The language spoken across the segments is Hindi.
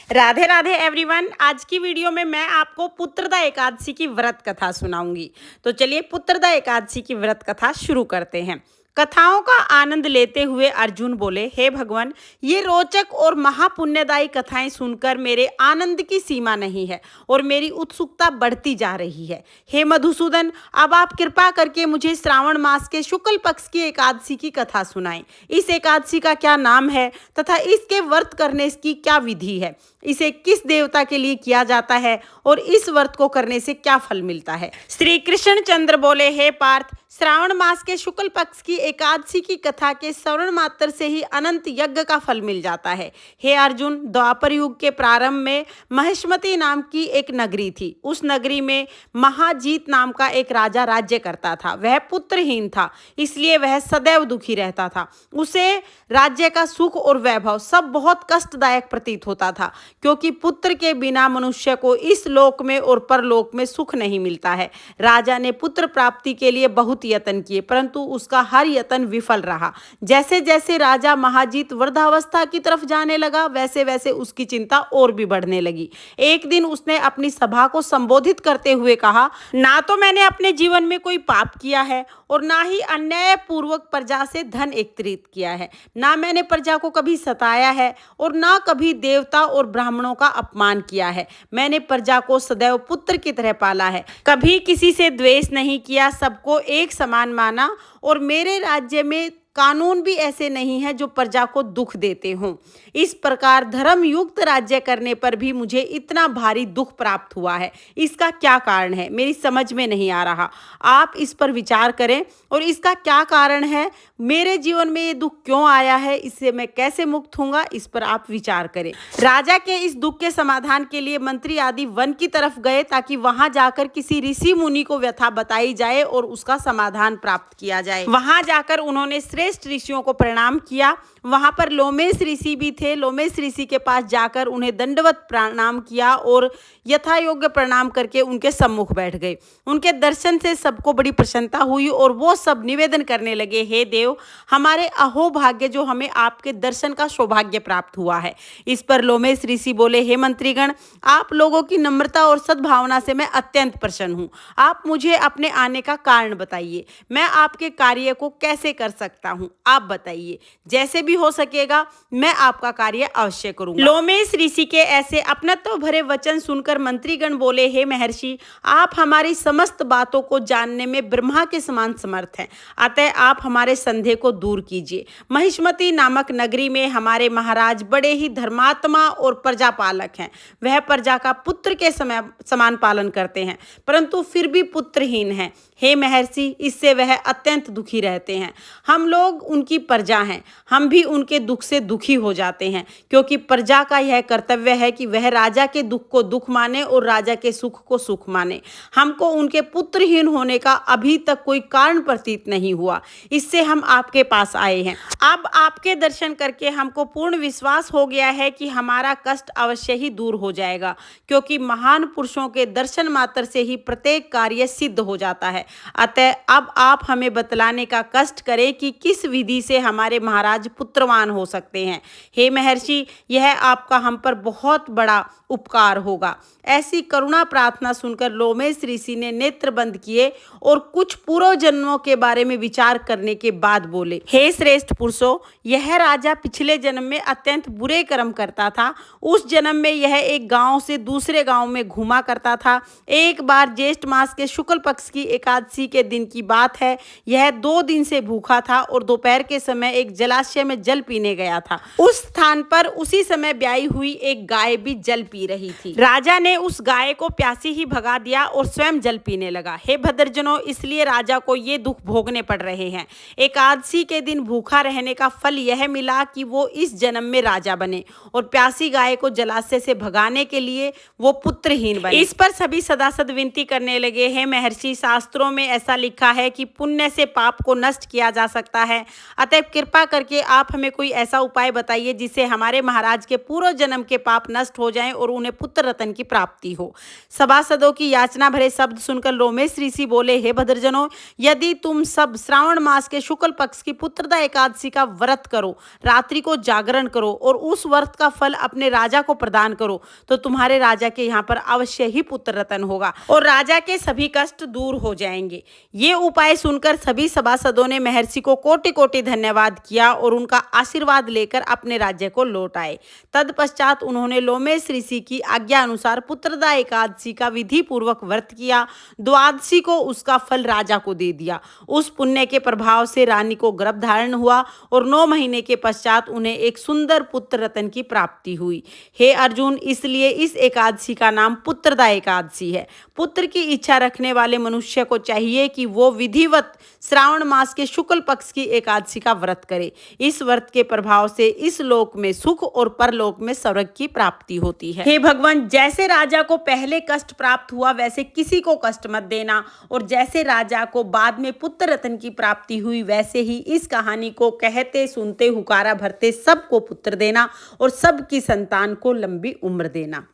राधे राधे एवरीवन। आज की वीडियो में मैं आपको पुत्रदा एकादशी की व्रत कथा सुनाऊंगी। तो चलिए पुत्रदा एकादशी की व्रत कथा शुरू करते हैं। कथाओं का आनंद लेते हुए अर्जुन बोले, हे भगवान, ये रोचक और महापुण्यदायी कथाएं सुनकर मेरे आनंद की सीमा नहीं है और मेरी उत्सुकता बढ़ती जा रही है। हे मधुसूदन, अब आप कृपा करके मुझे श्रावण मास के शुक्ल पक्ष की एकादशी की कथा सुनाएं। इस एकादशी का क्या नाम है तथा इसके व्रत करने की क्या विधि है, इसे किस देवता के लिए किया जाता है और इस व्रत को करने से क्या फल मिलता है। श्री कृष्ण चंद्र बोले, हे पार्थ, श्रावण मास के शुक्ल पक्ष की एकादशी की कथा के श्रवण मात्र से ही अनंत यज्ञ का फल मिल जाता है। हे अर्जुन, द्वापर युग के प्रारंभ में महिष्मति नाम की एक नगरी थी। उस नगरी में महाजीत नाम का एक राजा राज्य करता था। वह पुत्रहीन था, इसलिए वह सदैव दुखी रहता था। उसे राज्य का सुख और वैभव सब बहुत कष्टदायक प्रतीत होता था, क्योंकि पुत्र के बिना मनुष्य को इस लोक में और परलोक में सुख नहीं मिलता है। राजा ने पुत्र प्राप्ति के लिए बहुत यत्न किए, परंतु उसका हर यत्न विफल रहा। जैसे जैसे राजा महाजीत वृद्धावस्था की तरफ जाने लगा, वैसे वैसे उसकी चिंता और भी बढ़ने लगी। एक दिन उसने अपनी सभा को संबोधित करते हुए कहा, ना तो मैंने अपने जीवन में कोई पाप किया है और ना ही अन्याय पूर्वक प्रजा से धन एकत्रित किया है। ना मैंने प्रजा को कभी सताया है और ना कभी देवता और ब्राह्मणों का अपमान किया है। मैंने प्रजा को सदैव पुत्र की तरह पाला है, कभी किसी से द्वेष नहीं किया, सबको एक समान माना और मेरे राज्य में कानून भी ऐसे नहीं है जो प्रजा को दुख देते हों। इस प्रकार धर्म युक्त राज्य करने पर भी मुझे इतना भारी दुख प्राप्त हुआ है। इसका क्या कारण है, मेरी समझ में नहीं आ रहा। आप इस पर विचार करें और इसका क्या कारण है, मेरे जीवन में ये दुख क्यों आया है, इससे मैं कैसे मुक्त होऊंगा, इस पर आप विचार करें। राजा के इस दुख के समाधान के लिए मंत्री आदि वन की तरफ गए, ताकि वहां जाकर किसी ऋषि मुनि को व्यथा बताई जाए और उसका समाधान प्राप्त किया जाए। वहां जाकर उन्होंने श्रेष्ठ ऋषियों को प्रणाम किया। वहां पर लोमेश ऋषि भी थे। लोमेश ऋषि के पास जाकर उन्हें दंडवत प्रणाम किया और यथा योग्य प्रणाम करके उनके सम्मुख बैठ गए। उनके दर्शन से सबको बड़ी प्रसन्नता हुई और वो सब निवेदन करने लगे, हे देव, हमारे अहोभाग्य जो हमें आपके दर्शन का सौभाग्य प्राप्त हुआ है। इस पर लोमेश ऋषि बोले, हे मंत्रीगण, आप लोगों की नम्रता और सद्भावना से मैं अत्यंत प्रसन्न हूँ। आप मुझे अपने आने का कारण बताइए। मैं आपके कार्य को कैसे कर सकता हूँ, आप बताइए। जैसे भी हो सकेगा मैं आपका कार्य अवश्य करूंगा। लोमेश ऋषि के ऐसे अपनत्व भरे वचन सुनकर मंत्रीगण बोले, हे महर्षि, आप हमारी समस्त बातों को जानने में ब्रह्मा के समान समर्थ हैं, अतः आप हमारे संदेह को दूर कीजिए। महिष्मति नामक नगरी में हमारे महाराज बड़े ही धर्मात्मा और प्रजापालक हैं। वह प्रजा का पुत्र के समान पालन करते हैं, परंतु फिर भी पुत्रहीन हैं। हे महर्षि, इससे वह अत्यंत दुखी रहते हैं। हम लोग उनकी प्रजा हैं, हम भी उनके दुख से दुखी हो जाते हैं, क्योंकि प्रजा का यह कर्तव्य है कि वह राजा के दुख को दुख माने और राजा के सुख को सुख माने। हमको उनके पुत्रहीन होने का अभी तक कोई कारण प्रतीत नहीं हुआ, इससे हम आपके पास आए हैं। अब आपके दर्शन करके हमको पूर्ण विश्वास हो गया है कि हमारा कष्ट अवश्य ही दूर हो जाएगा, क्योंकि महान पुरुषों के दर्शन मात्र से ही प्रत्येक कार्य सिद्ध हो जाता है। अतः अब आप हमें बतलाने का कष्ट करें कि किस विधि से हमारे महाराज पुत्रवान हो सकते हैं। हे महर्षि, यह आपका हम पर बहुत बड़ा उपकार होगा। ऐसी करुणा प्रार्थना सुनकर लोमेश ऋषि ने नेत्र बंद किए और कुछ पूर्व जन्मों के बारे में विचार करने के बाद बोले, हे श्रेष्ठ पुरुषों, यह राजा पिछले जन्म में अत्यंत बुरे कर्म करता था। उस जन्म में यह एक गांव से दूसरे गांव में घूमा करता था। एक बार ज्येष्ठ मास के शुक्ल पक्ष की एकादशी के दिन की बात है। यह 2 दिन से भूखा था और दोपहर के समय एक जलाशय में जल पीने गया था। उस स्थान पर उसी समय ब्याई हुई एक गाय भी जल पी रही थी। राजा ने उस गाय को प्यासी ही भगा दिया और स्वयं जल पीने लगा। हे भद्रजनों, इसलिए राजा को ये दुख भोगने पड़ रहे हैं। एकादशी के दिन भूखा रहने का फल यह मिला कि वो इस जन्म में राजा बने और प्यासी गाय को जलाशय से भगाने के लिए वो पुत्रहीन बने। इस पर सभी सदासद विनती करने लगे, हे महर्षि, शास्त्रों में ऐसा लिखा है कि पुण्य से पाप को नष्ट किया जा सकता है। अतः कृपा करके आप हमें कोई ऐसा उपाय बताइए जिससे हमारे महाराज के पूर्व जन्म के पाप नष्ट हो जाएं और उन्हें पुत्र रत्न की प्राप्ति हो। सभासदों की याचना भरे शब्द सुनकर लोमेश ऋषि बोले, हे भद्रजनों, यदि तुम सब श्रावण मास के शुक्ल पक्ष की पुत्रदा एकादशी का व्रत करो, रात्रि को जागरण करो और उस व्रत का फल अपने राजा को प्रदान करो, तो तुम्हारे राजा के यहाँ पर अवश्य ही पुत्र रत्न होगा और राजा के सभी कष्ट दूर हो जाएंगे। ये उपाय सुनकर सभी सभासदों ने महर्षि को कोटि कोटि धन्यवाद किया और उनका आशीर्वाद लेकर अपने राज्य को लौट आए। तत्पश्चात उन्होंने लोमेश ऋषि की आज्ञा अनुसार पुत्रदा एकादशी का विधि पूर्वक व्रत किया। द्वादशी को उसका फल राजा को दे दिया। उस पुण्य के प्रभाव से रानी को गर्भ धारण हुआ और 9 महीने के पश्चात उन्हें एक सुंदर पुत्र रत्न की प्राप्ति हुई। हे अर्जुन, इसलिए इस एकादशी का नाम पुत्रदा एकादशी है। पुत्र की इच्छा रखने वाले मनुष्य को चाहिए कि वो विधिवत श्रावण मास के शुक्ल पक्ष की एकादशी का व्रत करे। इस व्रत के प्रभाव से इस लोक में सुख और परलोक में स्वर्ग की प्राप्ति होती है। हे भगवान, जैसे राजा को पहले कष्ट प्राप्त हुआ वैसे किसी को कष्ट मत देना, और जैसे राजा को बाद में पुत्र रत्न की प्राप्ति हुई वैसे ही इस कहानी को कहते सुनते हुकारा भरते सबको पुत्र देना और सबकी संतान को लंबी उम्र देना।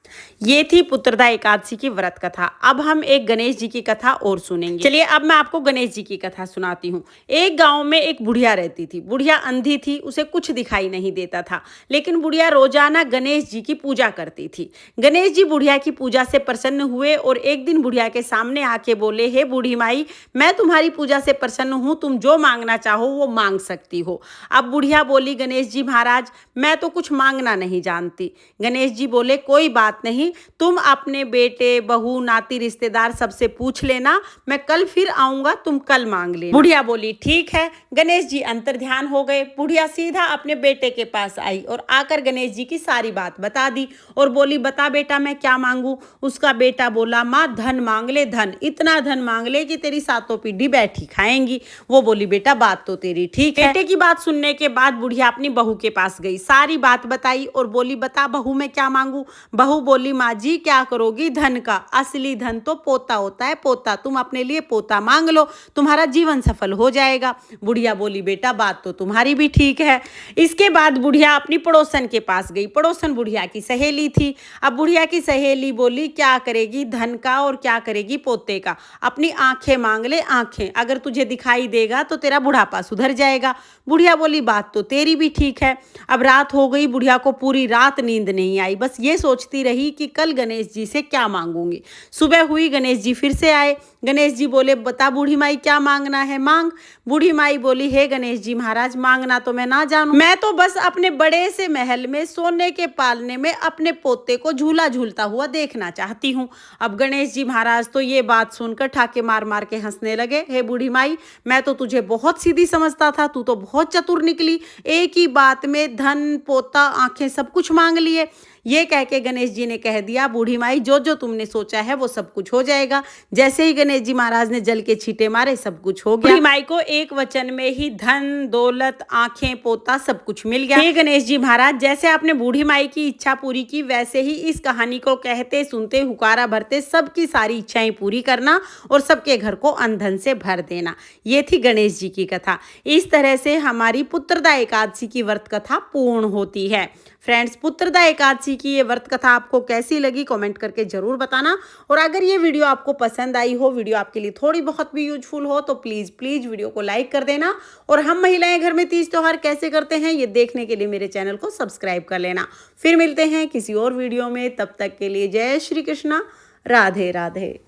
ये थी पुत्रदा एकादशी की व्रत कथा। अब हम एक गणेश जी की कथा और सुनेंगे। चलिए अब मैं आपको गणेश जी की कथा सुनाती हूँ। एक गांव में एक बुढ़िया रहती थी। बुढ़िया अंधी थी, उसे कुछ दिखाई नहीं देता था, लेकिन बुढ़िया रोजाना गणेश जी की पूजा करती थी। गणेश जी बुढ़िया की पूजा से प्रसन्न हुए और एक दिन बुढ़िया के सामने आके बोले, हे बूढ़ी माई, मैं तुम्हारी पूजा से प्रसन्न हूँ, तुम जो मांगना चाहो वो मांग सकती हो। अब बुढ़िया बोली, गणेश जी महाराज, मैं तो कुछ मांगना नहीं जानती। गणेश जी बोले, कोई बात नहीं, तुम अपने बेटे, बहू, नाती, रिश्तेदार सबसे पूछ लेना, मैं कल फिर आऊंगा, तुम कल मांग लेना। बुढ़िया बोली, ठीक है। गणेश जी अंतर्ध्यान हो गए। बुढ़िया सीधा अपने बेटे के पास आई और आकर गणेश जी की सारी बात बता दी और बोली, बता बेटा मैं क्या मांगू। उसका बेटा बोला, माँ धन मांग ले, धन, इतना धन मांग ले कि तेरी सातों पीढ़ी बैठी खाएंगी। वो बोली, बेटा बात तो तेरी ठीक है। बेटे की बात सुनने के बाद बुढ़िया अपनी बहू के पास गई, सारी बात बताई और बोली, बता बहू मैं क्या मांगू। बहू बोली, माँ जी क्या करोगी धन का, असली धन तो पोता होता है, पोता, तुम अपने लिए पोता मांग लो, तुम्हारा जीवन सफल हो जाएगा। बुढ़िया बोली, बेटा बात तो तुम्हारी भी ठीक है। इसके बाद बुढ़िया अपनी पड़ोसन के पास गई। पड़ोसन बुढ़िया की सहेली थी। अब बुढ़िया की सहेली बोली, क्या करेगी धन का और क्या करेगी पोते का, अपनी आंखें मांग ले, आंखें, अगर तुझे दिखाई देगा तो तेरा बुढ़ापा सुधर जाएगा। बुढ़िया बोली, बात तो तेरी भी ठीक है। अब रात हो गई, बुढ़िया को पूरी रात नींद नहीं आई, बस ये सोचती रही कि कल गणेश जी से क्या मांगूंगी। सुबह हुई, गणेश जी फिर से आए। गणेश जी बोले, बता बूढ़ी माई क्या मांगना है, मांग। बूढ़ी माई बोली, हे गणेश जी महाराज, मांगना तो मैं ना जानूं, मैं तो बस अपने बड़े से महल में सोने के पालने में अपने पोते को झूला झूलता हुआ देखना चाहती हूँ। अब गणेश जी महाराज तो ये बात सुनकर ठाके मार मार के हंसने लगे। हे बूढ़ी माई, मैं तो तुझे बहुत सीधी समझता था, तू तो बहुत चतुर निकली, एक ही बात में धन, पोता, आंखें सब कुछ मांग लिए। ये कह के गणेश जी ने कह दिया, बूढ़ी माई जो जो तुमने सोचा है वो सब कुछ हो जाएगा। जैसे ही गणेश जी महाराज ने जल के छींटे मारे, सब कुछ हो गया। बूढ़ी माई को एक वचन में ही धन, दौलत, आंखें, पोता सब कुछ मिल गया। हे गणेश जी महाराज, जैसे आपने बूढ़ी माई की इच्छा पूरी की वैसे ही इस कहानी को कहते सुनते हुकारा भरते सबकी सारी इच्छाएं पूरी करना और सबके घर को अन्न धन से भर देना। ये थी गणेश जी की कथा। इस तरह से हमारी पुत्रदा एकादशी की व्रत कथा पूर्ण होती है। फ्रेंड्स, पुत्रदा एकादशी की ये व्रत कथा आपको कैसी लगी कमेंट करके जरूर बताना। और अगर ये वीडियो आपको पसंद आई हो, वीडियो आपके लिए थोड़ी बहुत भी यूजफुल हो, तो प्लीज़ वीडियो को लाइक कर देना। और हम महिलाएं घर में तीज त्योहार कैसे करते हैं ये देखने के लिए मेरे चैनल को सब्सक्राइब कर लेना। फिर मिलते हैं किसी और वीडियो में, तब तक के लिए जय श्री कृष्णा, राधे राधे।